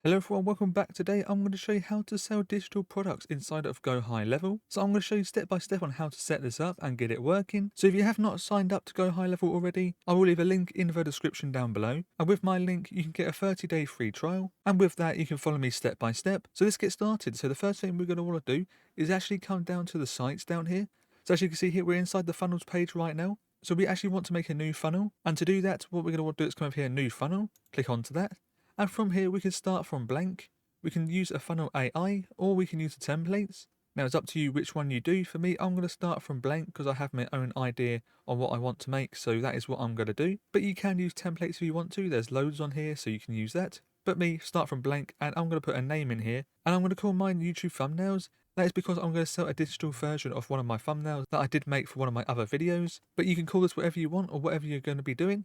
Hello everyone, welcome back. Today I'm going to show you how to sell digital products inside of GoHighLevel. So I'm going to show you step by step on how to set this up and get it working. So if you have not signed up to GoHighLevel already, I will leave a link in the description down below. And with my link, you can get a 30-day free trial. And with that, you can follow me step by step. So let's get started. So the first thing we're going to want to do is actually come down to the sites down here. So as you can see here, we're inside the funnels page right now. So we actually want to make a new funnel. And to do that, what we're going to want to do is come over here, new funnel, click onto that. And from here, we can start from blank. We can use a funnel AI, or we can use the templates. Now it's up to you which one you do. For me, I'm going to start from blank because I have my own idea on what I want to make. So that is what I'm going to do. But you can use templates if you want to. There's loads on here, so you can use that. But me, start from blank, and I'm going to put a name in here. And I'm going to call mine YouTube thumbnails. That is because I'm going to sell a digital version of one of my thumbnails that I did make for one of my other videos. But you can call this whatever you want or whatever you're going to be doing.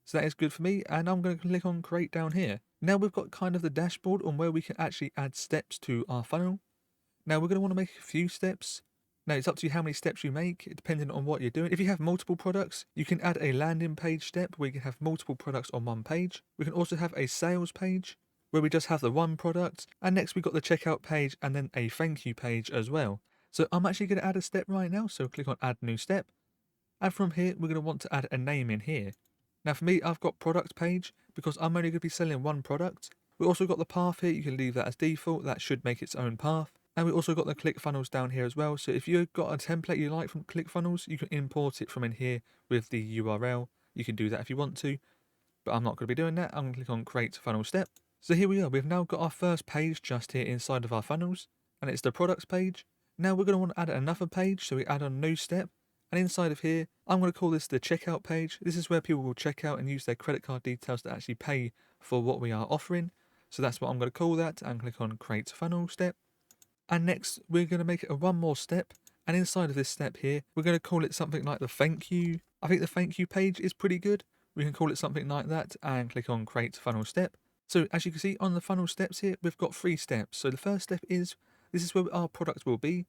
So that is good for me, and I'm going to click on create down here. Now we've got kind of the dashboard on where we can actually add steps to our funnel. Now we're going to want to make a few steps. Now it's up to you how many steps you make, depending on what you're doing. If you have multiple products, you can add a landing page step where you can have multiple products on one page. We can also have a sales page where we just have the one product. And next we've got the checkout page and then a thank you page as well. So I'm actually going to add a step right now. So click on add new step. And from here, we're going to want to add a name in here. Now for me, I've got product page because I'm only going to be selling one product. We also got the path here. You can leave that as default. That should make its own path. And we also got the ClickFunnels down here as well. So if you've got a template you like from ClickFunnels, you can import it from in here with the URL. You can do that if you want to, but I'm not going to be doing that. I'm going to click on create funnel step. So here we are. We've now got our first page just here inside of our funnels, and it's the products page. Now we're going to want to add another page. So we add on new step. And inside of here, I'm going to call this the checkout page. This is where people will check out and use their credit card details to actually pay for what we are offering. So that's what I'm going to call that, and click on create funnel step. And next, we're going to make it a one more step. And inside of this step here, we're going to call it something like the thank you. I think the thank you page is pretty good. We can call it something like that and click on create funnel step. So as you can see on the funnel steps here, we've got 3 steps. So the first step is, this is where our product will be.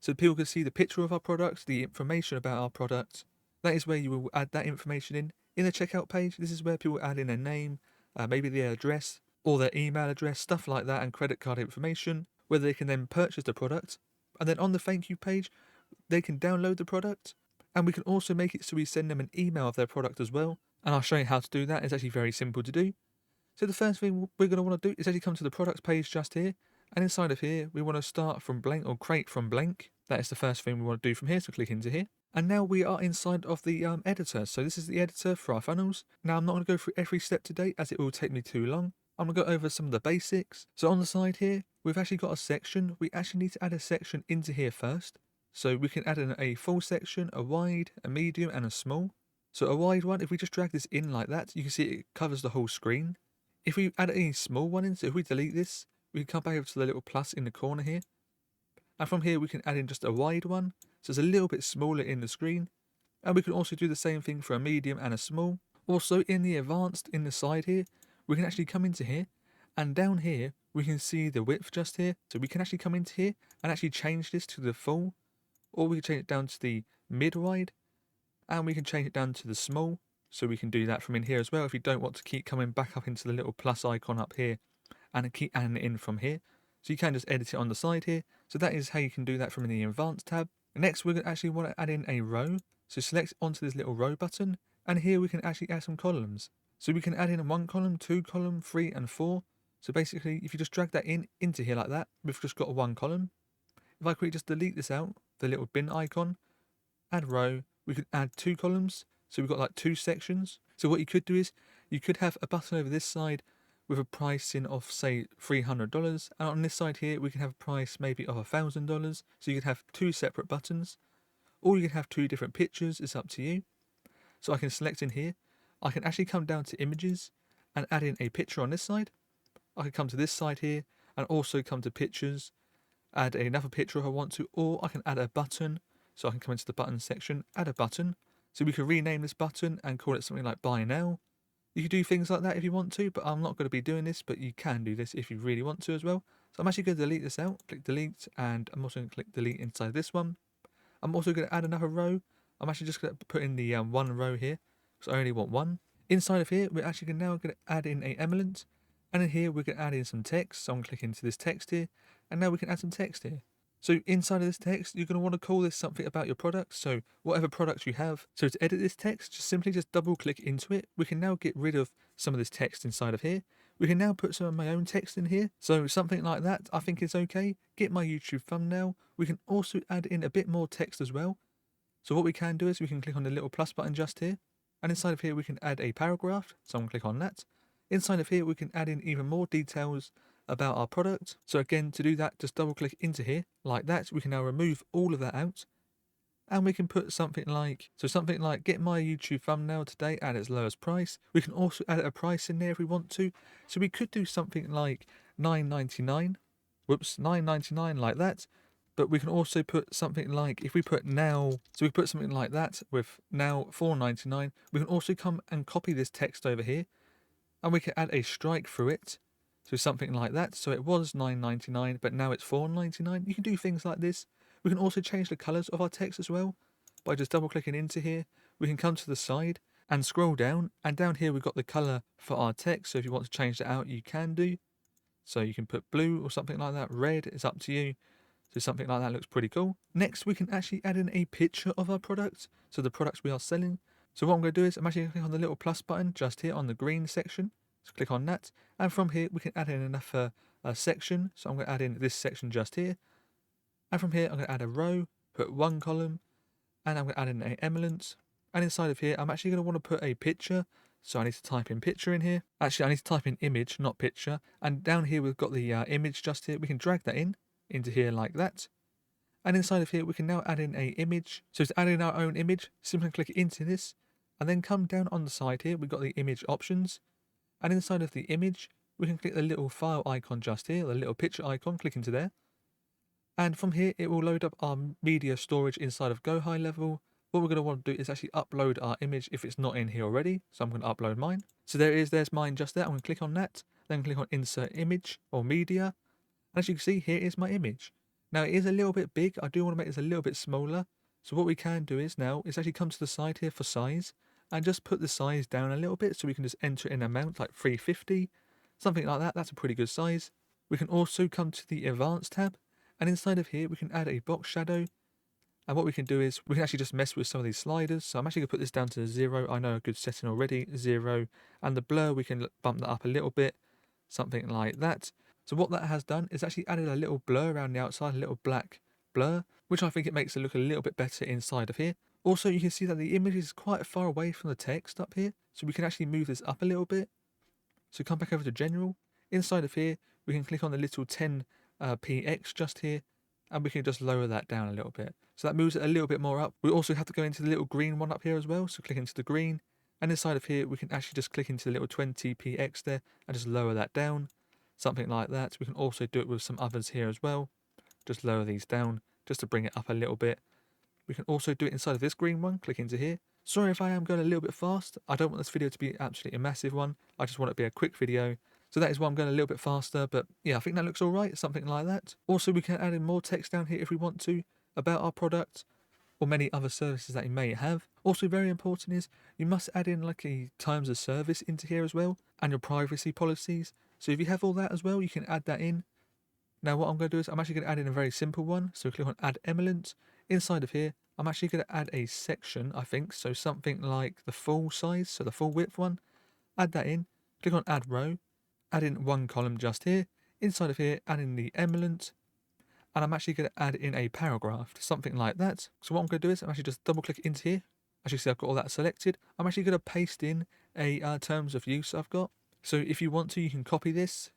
So people can see the picture of our products, the information about our products. That is where you will add that information in. In the checkout page, this is where people add in their name, maybe their address, or their email address, stuff like that, and credit card information, where they can then purchase the product. And then on the thank you page, they can download the product. And we can also make it so we send them an email of their product as well. And I'll show you how to do that. It's actually very simple to do. So the first thing we're going to want to do is actually come to the products page just here. And inside of here, we want to start from blank or create from blank. That is the first thing we want to do from here. So click into here. And now we are inside of the editor. So this is the editor for our funnels. Now I'm not going to go through every step today as it will take me too long. I'm going to go over some of the basics. So on the side here, we've actually got a section. We actually need to add a section into here first. So we can add in a full section, a wide, a medium, and a small. So a wide one, if we just drag this in like that, you can see it covers the whole screen. If we add any small one in, so if we delete this, we can come back over to the little plus in the corner here. And from here, we can add in just a wide one. So it's a little bit smaller in the screen. And we can also do the same thing for a medium and a small. Also in the advanced, in the side here, we can actually come into here. And down here, we can see the width just here. So we can actually come into here and actually change this to the full. Or we can change it down to the mid-wide. And we can change it down to the small. So we can do that from in here as well if you don't want to keep coming back up into the little plus icon up here and keep adding it in from here. So you can just edit it on the side here. So that is how you can do that from the advanced tab. Next, we're going to actually want to add in a row. So select onto this little row button, and here we can actually add some columns. So we can add in 1 column, 2 column, 3 and 4. So basically, if you just drag that in into here like that, we've just got a 1 column. If I quickly just delete this out, the little bin icon, add row, we could add 2 columns. So we've got like 2 sections. So what you could do is, you could have a button over this side with a pricing of say $300, and on this side here we can have a price maybe of $1,000. So you could have 2 separate buttons, or you can have 2 different pictures. It's up to you. So I can select in here. I can actually come down to images and add in a picture on this side. I can come to this side here and also come to pictures, add another picture if I want to, or I can add a button. So I can come into the button section, add a button. So we can rename this button and call it something like buy now. You can do things like that if you want to, but I'm not going to be doing this, but you can do this if you really want to as well. So I'm actually going to delete this out, click delete, and I'm also going to click delete inside this one. I'm also going to add another row. I'm actually just going to put in the 1 row here, because I only want 1. Inside of here, we're actually now going to add in a element, And in here, we can add in some text. So I'm going to click into this text here, and now we can add some text here. So inside of this text, you're going to want to call this something about your product. So whatever products you have. So to edit this text, just double click into it. We can now get rid of some of this text inside of here. We can now put some of my own text in here. So something like that, I think is okay. Get my YouTube thumbnail. We can also add in a bit more text as well. So what we can do is we can click on the little plus button just here. And inside of here, we can add a paragraph. So I'm going to click on that. Inside of here, we can add in even more details about our product. So again, to do that, just double click into here like that. We can now remove all of that out. And we can put something like get my YouTube thumbnail today at its lowest price. We can also add a price in there if we want to. So we could do something like $9.99. Whoops, $9.99 like that. But we can also put something like, if we put now, so we put something like that with now $4.99. We can also come and copy this text over here. And we can add a strike through it. So something like that. So it was $9.99, but now it's $4.99. You can do things like this. We can also change the colours of our text as well by just double clicking into here. We can come to the side and scroll down. And down here we've got the colour for our text. So if you want to change that out, you can do. So you can put blue or something like that. Red, it's up to you. So something like that looks pretty cool. Next, we can actually add in a picture of our product. So the products we are selling. So what I'm going to do is I'm actually going to click on the little plus button just here on the green section. So click on that. And from here, we can add in another section. So I'm going to add in this section just here. And from here, I'm going to add a row, put one column, and I'm going to add in an element. And inside of here, I'm actually going to want to put a picture. So I need to type in picture in here. Actually, I need to type in image, not picture. And down here, we've got the image just here. We can drag that in into here like that. And inside of here, we can now add in a image. So to add in our own image, simply click into this and then come down on the side here. We've got the image options. And inside of the image, we can click the little file icon just here, the little picture icon, click into there. And from here, it will load up our media storage inside of GoHighLevel. What we're going to want to do is actually upload our image if it's not in here already. So I'm going to upload mine. So there it is, there's mine just there. I'm going to click on that, then click on insert image or media. And as you can see, here is my image. Now it is a little bit big. I do want to make this a little bit smaller. So what we can do is now is actually come to the side here for size and just put the size down a little bit so we can just enter in an amount like 350, something like that. That's a pretty good size. We can also come to the advanced tab and inside of here we can add a box shadow. And what we can do is we can actually just mess with some of these sliders. So I'm actually going to put this down to 0. I know a good setting already, 0. And the blur, we can bump that up a little bit, something like that. So what that has done is actually added a little blur around the outside, a little black blur, which I think it makes it look a little bit better inside of here. Also, you can see that the image is quite far away from the text up here. So we can actually move this up a little bit. So come back over to general. Inside of here, we can click on the little 10px just here. And we can just lower that down a little bit. So that moves it a little bit more up. We also have to go into the little green one up here as well. So click into the green. And inside of here, we can actually just click into the little 20px there and just lower that down. Something like that. We can also do it with some others here as well. Just lower these down just to bring it up a little bit. We can also do it inside of this green one. Click into here. Sorry if I am going a little bit fast. I don't want this video to be absolutely a massive one. I just want it to be a quick video. So that is why I'm going a little bit faster. But yeah, I think that looks all right. Something like that. Also, we can add in more text down here if we want to about our product or many other services that you may have. Also very important is you must add in like a terms of service into here as well and your privacy policies. So if you have all that as well, you can add that in. Now what I'm going to do is I'm actually going to add in a very simple one. So click on add element. Inside of here, I'm actually going to add a section, I think. So something like the full size, so the full width one. Add that in. Click on add row. Add in one column just here. Inside of here, add in the element. And I'm actually going to add in a paragraph, something like that. So what I'm going to do is I'm actually just double click into here. As you see, I've got all that selected. I'm actually going to paste in a terms of use I've got. So if you want to, you can copy this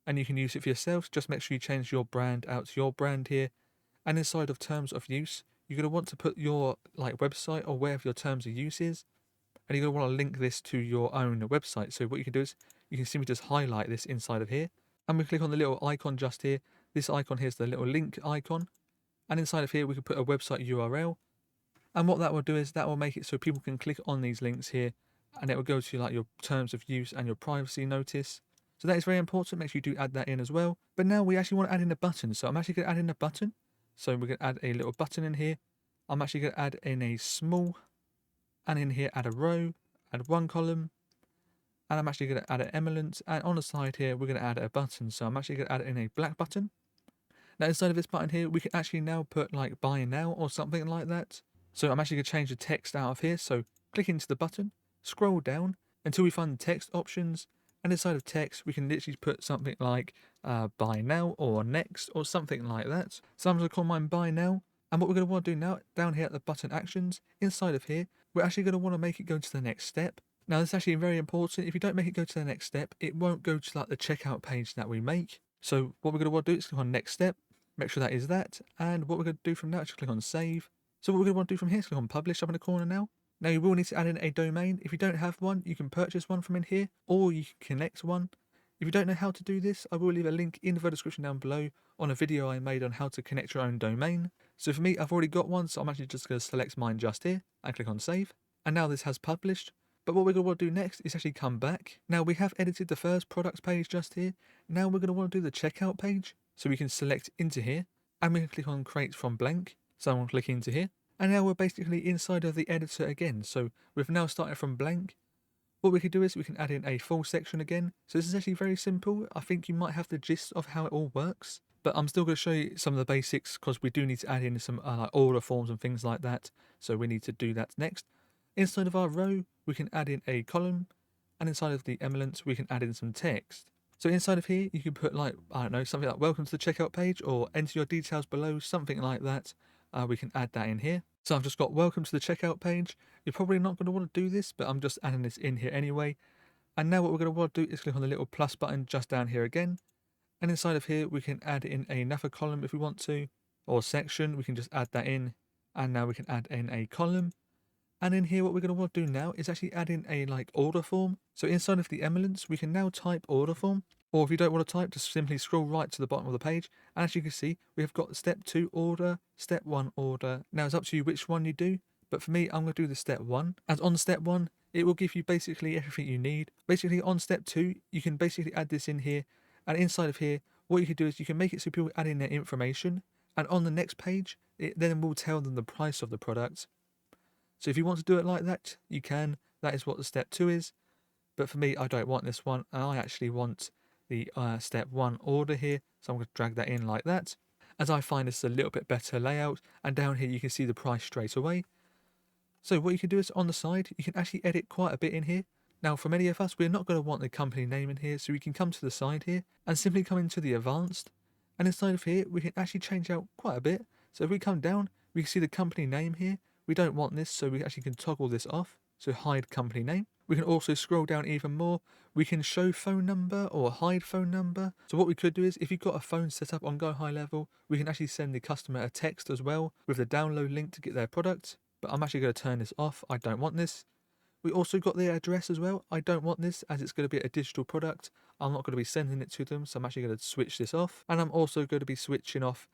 and you can use it for yourself. Just make sure you change your brand out to your brand here. And inside of terms of use, you're going to want to put your like website or wherever your terms of use is. And you're going to want to link this to your own website. So what you can do is you can simply just highlight this inside of here. And we click on the little icon just here. This icon here is the little link icon. And inside of here, we can put a website URL. And what that will do is that will make it so people can click on these links here. And it will go to like your terms of use and your privacy notice. So that is very important. Make sure you do add that in as well. But now we actually want to add in a button. So I'm actually going to add in a button. So we're going to add a little button in here. I'm actually going to add in a small. And in here, add a row, add one column. And I'm actually going to add an element, and on the side here we're going to add a button. So I'm actually going to add it in a black button. Now inside of this button here we can actually now put like buy now or something like that. So I'm actually going to change the text out of here. So click into the button, scroll down until we find the text options, and inside of text we can literally put something like buy now or next or something like that. So I'm going to call mine buy now. And what we're going to want to do now, down here at the button actions, inside of here, we're actually going to want to make it go to the next step. Now this is actually very important. If you don't make it go to the next step, it won't go to like the checkout page that we make. So what we're going to want to do is click on next step, make sure that is that, and what we're going to do from now is click on save. So what we're going to want to do from here is click on publish up in the corner now. Now you will need to add in a domain. If you don't have one, you can purchase one from in here, or you can connect one. If you don't know how to do this, I will leave a link in the description down below on a video I made on how to connect your own domain. So for me, I've already got one, so I'm actually just going to select mine just here and click on save. And now this has published. But what we're going to want to do next is actually come back. Now we have edited the first products page just here. Now we're going to want to do the checkout page. So we can select into here and we can click on create from blank. So I'm going to click into here. And now we're basically inside of the editor again. So we've now started from blank. What we could do is we can add in a full section again. So this is actually very simple. I think you might have the gist of how it all works. But I'm still going to show you some of the basics because we do need to add in some like order forms and things like that. So we need to do that next. Inside of our row, we can add in a column. And inside of the elements, we can add in some text. So inside of here, you can put like, I don't know, something like welcome to the checkout page or enter your details below, something like that. We can add that in here. So I've just got welcome to the checkout page. You're probably not going to want to do this, but I'm just adding this in here anyway. And now what we're going to want to do is click on the little plus button just down here again. And inside of here, we can add in another column if we want to, or section. We can just add that in. And now we can add in a column. And in here, what we're going to want to do now is actually add in a like order form. So inside of the elements, we can now type order form. Or if you don't want to type, just simply scroll right to the bottom of the page. And as you can see, we have got step 2 order, step 1 order. Now it's up to you which one you do. But for me, I'm going to do the step 1. As on step 1, it will give you basically everything you need. Basically on step 2, you can basically add this in here. And inside of here, what you can do is you can make it so people add in their information. And on the next page, it then will tell them the price of the product. So if you want to do it like that, you can. That is what the step 2 is. But for me, I don't want this one. I actually want the step 1 order here. So I'm going to drag that in like that. As I find this is a little bit better layout. And down here, you can see the price straight away. So what you can do is on the side, you can actually edit quite a bit in here. Now, for many of us, we're not going to want the company name in here. So we can come to the side here and simply come into the advanced. And inside of here, we can actually change out quite a bit. So if we come down, we can see the company name here. We don't want this, so we actually can toggle this off. So hide company name. We can also scroll down even more. We can show phone number or hide phone number. So what we could do is if you've got a phone set up on GoHighLevel, we can actually send the customer a text as well with the download link to get their product. But I'm actually going to turn this off. I don't want this. We also got their address as well. I don't want this as it's going to be a digital product. I'm not going to be sending it to them, so I'm actually going to switch this off. And I'm also going to be switching off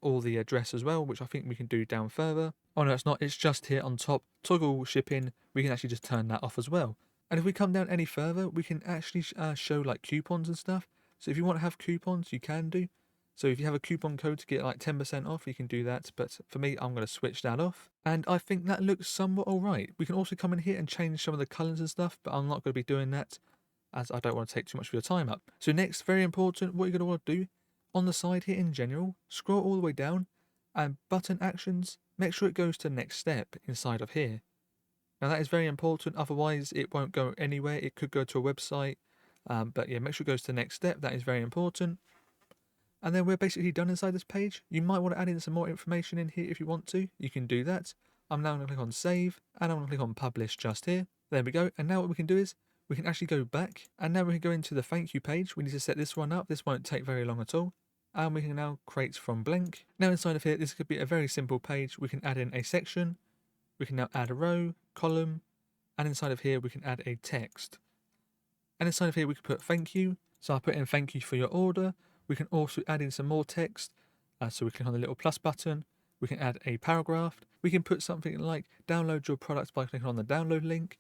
all the address as well, which I think we can do down further. Oh no, it's not. It's just here on top. Toggle shipping. We can actually just turn that off as well. And if we come down any further, we can actually show like coupons and stuff. So if you want to have coupons, you can do. So if you have a coupon code to get like 10% off, you can do that. But for me, I'm going to switch that off. And I think that looks somewhat alright. We can also come in here and change some of the colours and stuff, but I'm not going to be doing that as I don't want to take too much of your time up. So next, very important, what you're going to want to do on the side here in general, scroll all the way down and button actions, make sure it goes to next step inside of here. Now that is very important, otherwise it won't go anywhere. It could go to a website, but yeah, make sure it goes to next step. That is very important. And then we're basically done inside this page. You might want to add in some more information in here if you want to. You can do that. I'm now going to click on save and I'm going to click on publish just here. There we go. And now what we can do is we can actually go back and now we can go into the thank you page. We need to set this one up. This won't take very long at all. And we can now create from blank. Now inside of here, this could be a very simple page. We can add in a section. We can now add a row, column, and inside of here, we can add a text. And inside of here, we can put thank you. So I put in thank you for your order. We can also add in some more text. So we click on the little plus button. We can add a paragraph. We can put something like download your products by clicking on the download link.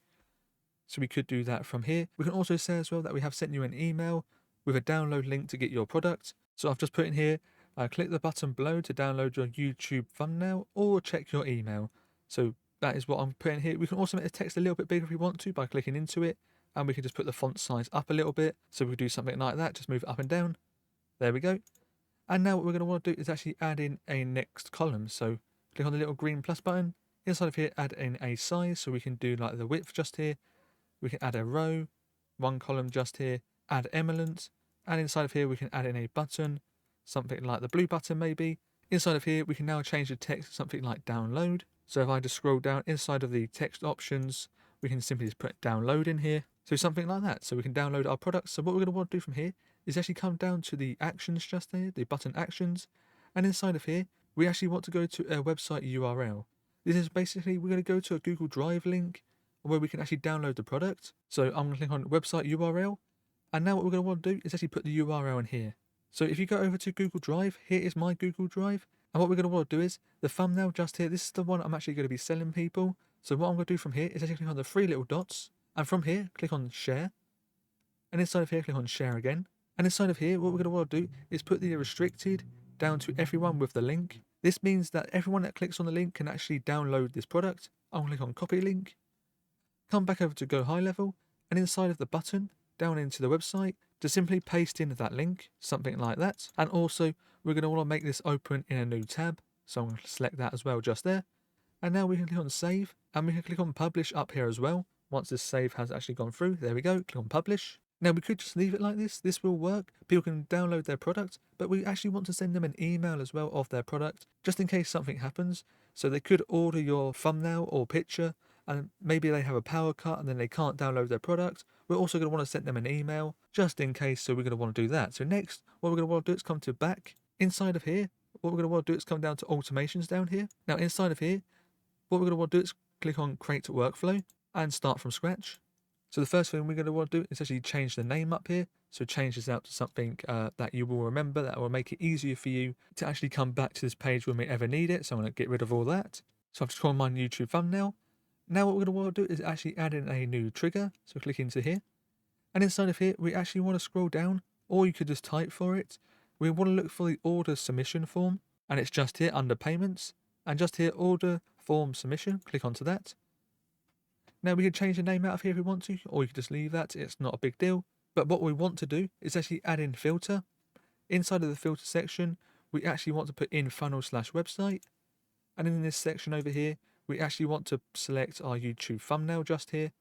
So we could do that from here. We can also say as well that we have sent you an email with a download link to get your product. So I've just put in here, click the button below to download your YouTube thumbnail or check your email. So that is what I'm putting here. We can also make the text a little bit bigger if we want to by clicking into it. and we can just put the font size up a little bit. So we can do something like that, just move it up and down. There we go. And now what we're going to want to do is actually add in a next column. So click on the little green plus button. Inside of here, add in a size. So we can do like the width just here. We can add a row, one column just here, add eminence. And inside of here, we can add in a button, something like the blue button maybe. Inside of here, we can now change the text to something like download. So if I just scroll down inside of the text options, we can simply just put download in here. So something like that. So we can download our products. So what we're going to want to do from here is actually come down to the actions just there, the button actions. And inside of here, we actually want to go to a website URL. This is basically, we're going to go to a Google Drive link where we can actually download the product. So I'm going to click on website URL. And now what we're going to want to do is actually put the URL in here. So if you go over to Google Drive, here is my Google Drive. And what we're going to want to do is the thumbnail just here. This is the one I'm actually going to be selling people. So what I'm going to do from here is actually click on the three little dots. And from here, click on share. And inside of here, click on share again. And inside of here, what we're going to want to do is put the restricted down to everyone with the link. This means that everyone that clicks on the link can actually download this product. I'm going to click on copy link. Come back over to GoHighLevel. And inside of the button, down into the website, to simply paste in that link, something like that. And also, we're going to want to make this open in a new tab. So I'm going to select that as well just there. And now we can click on save, and we can click on publish up here as well. Once this save has actually gone through, there we go, click on publish. Now we could just leave it like this. This will work. People can download their product, but we actually want to send them an email as well of their product, just in case something happens. So they could order your thumbnail or picture, and maybe they have a power cut and then they can't download their product. We're also going to want to send them an email, just in case, so we're going to want to do that. So next, what we're going to want to do is come to back. Inside of here, what we're going to want to do is come down to automations down here. Now inside of here, what we're going to want to do is click on create workflow and start from scratch. So the first thing we're going to want to do is actually change the name up here. So change this out to something that you will remember, that will make it easier for you to actually come back to this page when we ever need it. So I'm going to get rid of all that. So I've just called my YouTube thumbnail. Now what we're going to want to do is actually add in a new trigger. So click into here. And inside of here, we actually want to scroll down, or you could just type for it. We want to look for the order submission form, and it's just here under payments, and just here order form submission. Click onto that. Now we can change the name out of here if we want to, or you can just leave that. It's not a big deal. But what we want to do is actually add in filter. Inside of the filter section, we actually want to put in funnel/website. And in this section over here, we actually want to select our YouTube thumbnail just here.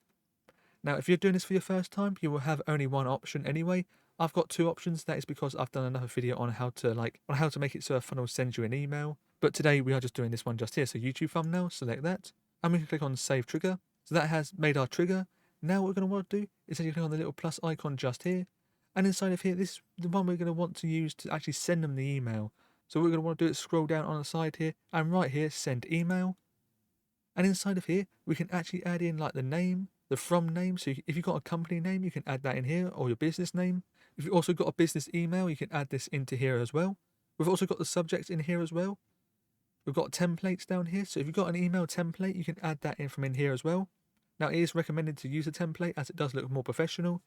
Now, if you're doing this for your first time, you will have only one option anyway. I've got two options. That is because I've done another video on how to make it so a funnel sends you an email. But today we are just doing this one just here. So YouTube thumbnail, select that, and we can click on save trigger. So that has made our trigger. Now what we're going to want to do is actually click on the little plus icon just here. And inside of here, this is the one we're going to want to use to actually send them the email. So what we're going to want to do is scroll down on the side here, and right here, send email. And inside of here, we can actually add in like the name, the from name. So if you've got a company name, you can add that in here, or your business name. If you've also got a business email, you can add this into here as well. We've also got the subject in here as well. We've got templates down here. So if you've got an email template, you can add that in from in here as well. Now it is recommended to use a template as it does look more professional.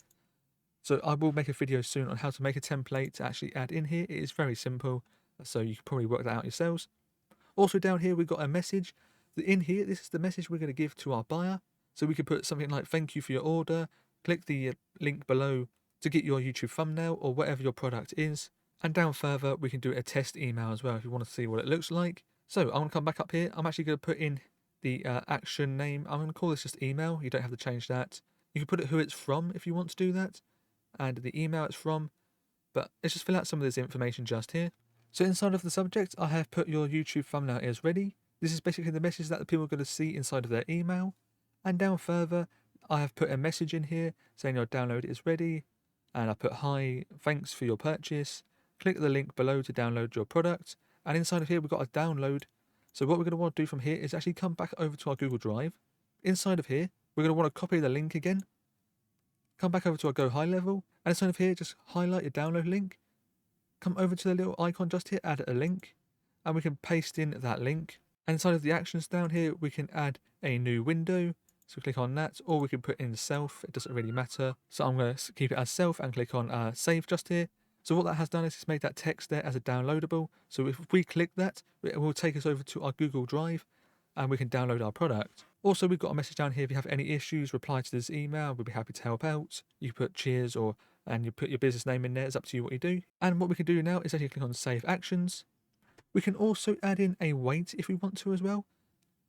So I will make a video soon on how to make a template to actually add in here. It is very simple, so you can probably work that out yourselves. Also down here, we've got a message. In here, this is the message we're going to give to our buyer. So we could put something like, thank you for your order. Click the link below to get your YouTube thumbnail or whatever your product is. And down further, we can do a test email as well if you want to see what it looks like. So I'm going to come back up here. I'm actually going to put in the action name. I'm going to call this just email. You don't have to change that. You can put it who it's from if you want to do that, and the email it's from. But let's just fill out some of this information just here. So inside of the subject, I have put your YouTube thumbnail is ready. This is basically the message that the people are going to see inside of their email. And down further, I have put a message in here saying your download is ready. And I put, hi, thanks for your purchase. Click the link below to download your product. And inside of here, we've got a download. So what we're going to want to do from here is actually come back over to our Google Drive. Inside of here, we're going to want to copy the link again. Come back over to our GoHighLevel. And inside of here, just highlight your download link. Come over to the little icon just here, add a link. And we can paste in that link. And inside of the actions down here, we can add a new window. So click on that, or we can put in self. It doesn't really matter. So I'm going to keep it as self and click on save just here. So what that has done is it's made that text there as a downloadable. So if we click that, it will take us over to our Google Drive and we can download our product. Also, we've got a message down here. If you have any issues, reply to this email. We'll be happy to help out. You put cheers and you put your business name in there. It's up to you what you do. And what we can do now is actually click on Save Actions. We can also add in a weight if we want to as well.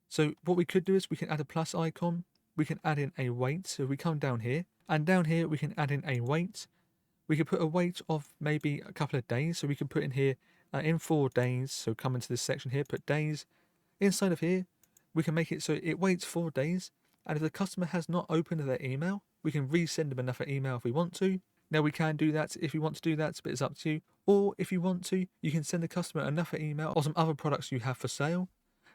So what we could do is we can add a plus icon. We can add in a weight. So we come down here, and down here we can add in a weight. We could put a weight of maybe a couple of days. So we can put in here in 4 days. So come into this section here, put days. Inside of here, we can make it so it waits 4 days. And if the customer has not opened their email, we can resend them another email if we want to. Now we can do that if you want to do that, but it's up to you. Or if you want to, you can send the customer another email or some other products you have for sale.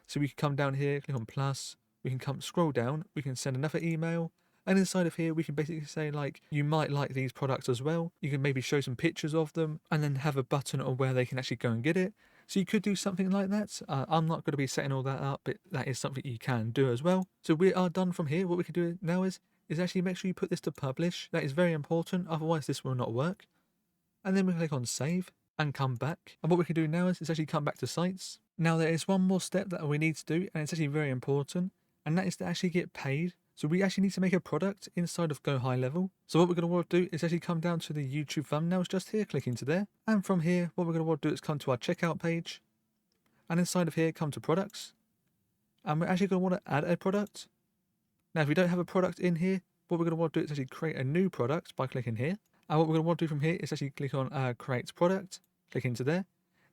So we can come down here, click on plus, we can come scroll down, we can send another email. And inside of here, we can basically say like, you might like these products as well. You can maybe show some pictures of them and then have a button on where they can actually go and get it. So you could do something like that. I'm not going to be setting all that up, but that is something you can do as well. So we are done from here. What we can do now is actually make sure you put this to publish. That is very important. Otherwise this will not work. And then we click on save and come back. And what we can do now is actually come back to sites. Now there is one more step that we need to do, and it's actually very important, and that is to actually get paid. So we actually need to make a product inside of GoHighLevel. So what we're going to want to do is actually come down to the YouTube thumbnails just here, click into there. And from here, what we're going to want to do is come to our checkout page. And inside of here, come to products. And we're actually going to want to add a product. Now, if we don't have a product in here, what we're going to want to do is actually create a new product by clicking here. And what we're going to want to do from here is actually click on create product, click into there.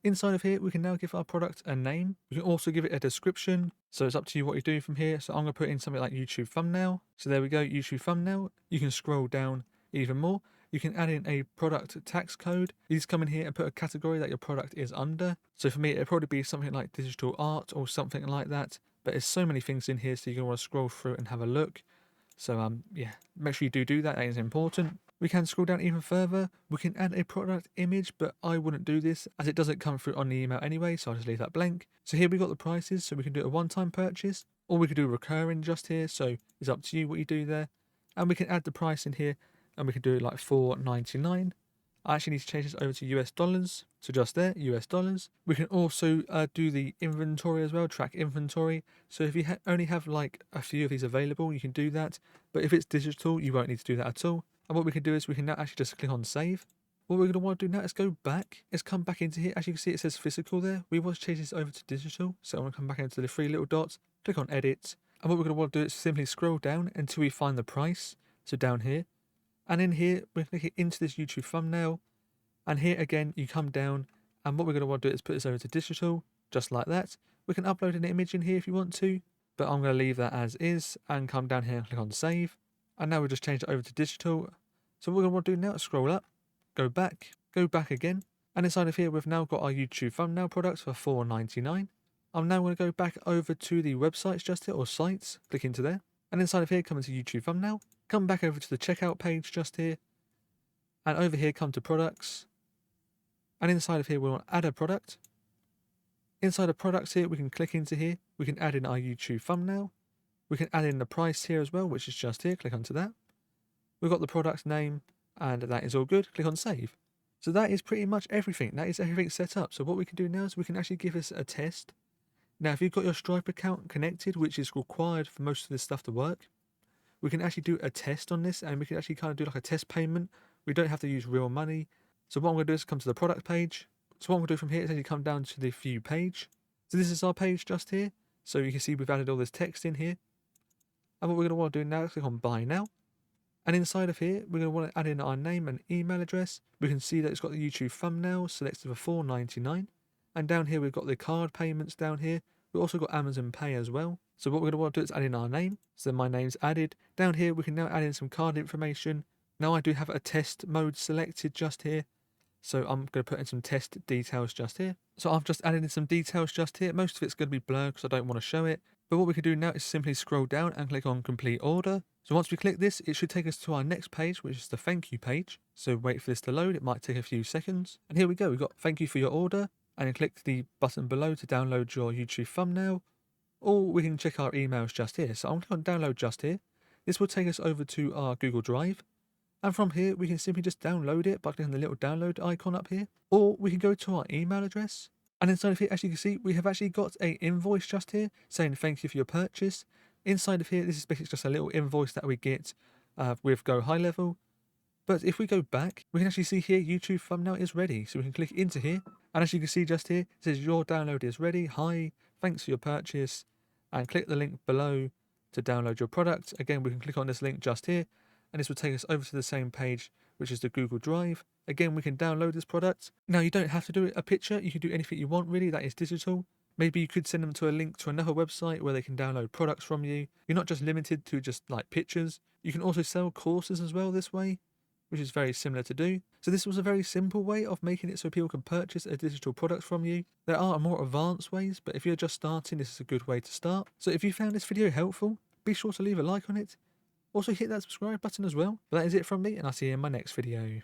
Inside of here, we can now give our product a name. We can also give it a description. So it's up to you what you do from here. So I'm going to put in something like YouTube thumbnail. So there we go, YouTube thumbnail. You can scroll down even more. You can add in a product tax code. You just come in here and put a category that your product is under. So for me, it'd probably be something like digital art or something like that. But there's so many things in here, so you're going to want to scroll through and have a look. So yeah, make sure you do that. That is important. We can scroll down even further. We can add a product image, but I wouldn't do this as it doesn't come through on the email anyway, so I'll just leave that blank. So here we got the prices, so we can do a one-time purchase, or we could do recurring just here, so it's up to you what you do there. And we can add the price in here, and we can do it like $4.99. I actually need to change this over to US dollars, so just there, US dollars. We can also do the inventory as well, track inventory. So if you only have like a few of these available, you can do that. But if it's digital, you won't need to do that at all. And what we can do is we can now actually just click on save. What we're going to want to do now is go back. Let's come back into here. As you can see, it says physical there. We want to change this over to digital. So I'm going to come back into the 3 little dots, click on edit. And what we're going to want to do is simply scroll down until we find the price. So down here. And in here, we're going to click into this YouTube thumbnail. And here again, you come down. And what we're going to want to do is put this over to digital, just like that. We can upload an image in here if you want to. But I'm going to leave that as is and come down here and click on save. And now we'll just change it over to digital. So what we're going to want to do now is scroll up, go back again. And inside of here, we've now got our YouTube thumbnail products for $4.99. I'm now going to go back over to the websites just here, or sites, click into there. And inside of here, come into YouTube thumbnail, come back over to the checkout page just here. And over here, come to products. And inside of here, we want to add a product. Inside of products here, we can click into here. We can add in our YouTube thumbnail. We can add in the price here as well, which is just here. Click onto that. We've got the product name, and that is all good. Click on save. So that is pretty much everything. That is everything set up. So what we can do now is we can actually give this a test. Now, if you've got your Stripe account connected, which is required for most of this stuff to work, we can actually do a test on this, and we can actually kind of do like a test payment. We don't have to use real money. So what I'm going to do is come to the product page. So what I'm going to do from here is actually come down to the view page. So this is our page just here. So you can see we've added all this text in here. And what we're going to want to do now is click on buy now. And inside of here, we're going to want to add in our name and email address. We can see that it's got the YouTube thumbnail selected for $4.99. And down here, we've got the card payments down here. We've also got Amazon Pay as well. So what we're going to want to do is add in our name. So my name's added. Down here, we can now add in some card information. Now I do have a test mode selected just here. So I'm going to put in some test details just here. So I've just added in some details just here. Most of it's going to be blurred because I don't want to show it. But what we can do now is simply scroll down and click on complete order. So once we click this, it should take us to our next page, which is the thank you page. So wait for this to load. It might take a few seconds. And here we go. We've got thank you for your order. And then click the button below to download your YouTube thumbnail. Or we can check our emails just here. So I'm going to download just here. This will take us over to our Google Drive. And from here, we can simply just download it by clicking on the little download icon up here. Or we can go to our email address. And inside of here, as you can see, we have actually got an invoice just here saying thank you for your purchase. Inside of here, this is basically just a little invoice that we get with GoHighLevel. But if we go back, we can actually see here YouTube thumbnail is ready. So we can click into here. And as you can see just here, it says your download is ready. Hi, thanks for your purchase. And click the link below to download your product. Again, we can click on this link just here. And this will take us over to the same page, which is the Google Drive. Again, we can download this product. Now, you don't have to do a picture. You can do anything you want, really. That is digital. Maybe you could send them to a link to another website where they can download products from you. You're not just limited to just like pictures. You can also sell courses as well this way, which is very similar to do. So this was a very simple way of making it so people can purchase a digital product from you. There are more advanced ways, but if you're just starting, this is a good way to start. So if you found this video helpful, be sure to leave a like on it. Also hit that subscribe button as well. But that is it from me, and I'll see you in my next video.